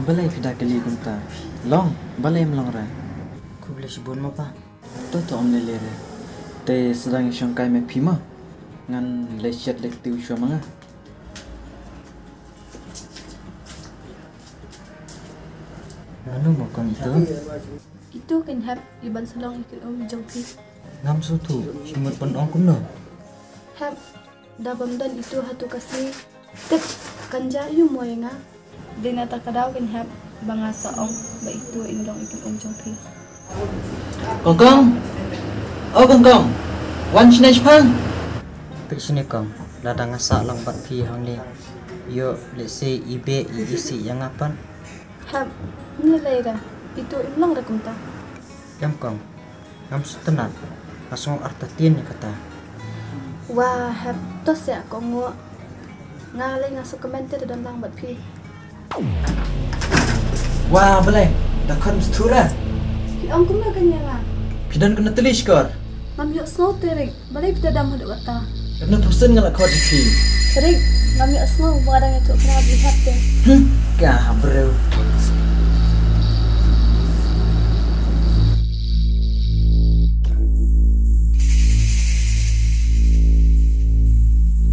balai fidah kali kunta. Long, balai melong ra. Ku boleh sebut ma pa. To om lele re. Te sedang isyong kai mek pima. Ngan lecet lek tiu syua manga. Anu mo kan itu? Itu kan hap iban salong ikut om jongpi. Ngam su tu, simut pun ong kuno. Hap dabam dan itu hatu kasih. Tet kanja yu mo nga. Dina takadaw kan hap bangasa ong ba itu indong ikut om jongpi. Kongkong. Oh kongkong. Wan sinai pang. Pik sini kong, lada ngasa lang bat pi hang ni. Yo, let's say ibe isi yang apan. Hap ni laira itu imlang rakunta. Yam kong, ngam su tenan. Langsung artatin ni kata. Wah hap tos ya kongo. Ngalay nga su komentar dalam lang bat pi. Wah balai. Dakon stura. Ki ong kumna kanya nga. Pidan kena telis kor. Ngam yuk snow terik. Balay kita dam hadak wata. Kena pesen ngalak kor diki. Terik ngam yuk snow barang itu kena lihat deh. Kah bro.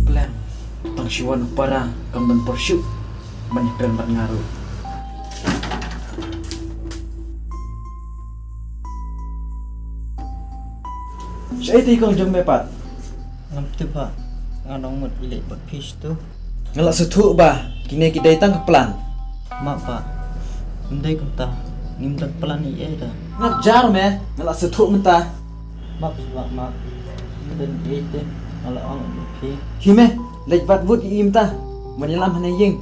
Plan. Pangsiwan para kamban porsyu. Banyak dan ngaruh. Saya tikong jom mepat. Ngam tu pa, nganong mut ilik bat fish tu. Ngalak setuk bah. Kini kita datang ke plan. Ma pa, ndai kunta, ngimdak pelan ni dah. Ngap jar me. Ngalak setuk mentah. Map sebab map. Dan ite, ala ong pi. Hime. Lej bat wud im ta. Menyelam hana ying.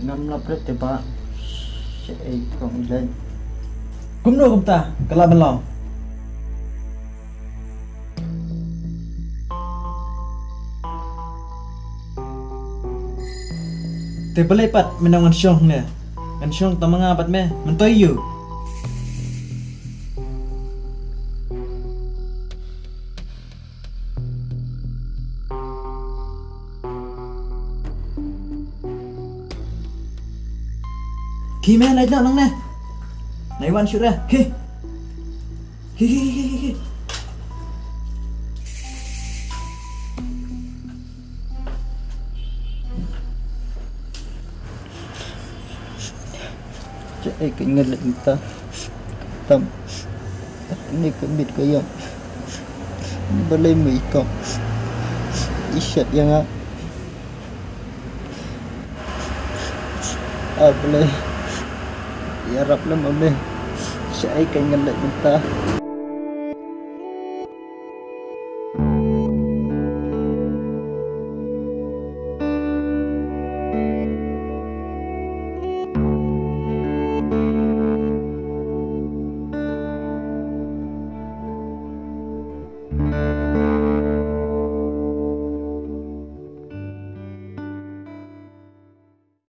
Ngam lapret te pa. Syai kong ilan. Kumno kumta. Kala belong. Te balai pat menangan syong ne. Kan syong tamanga pat me. Mentoy you. Kime naik nak nang ne. Naiwan syurah. He. He. Syai keingat lagi kita. Tam. Ini kebit kaya. Balai meikong. Isyat yang boleh. Ya Rab lah mame. Syai keingat lagi kita.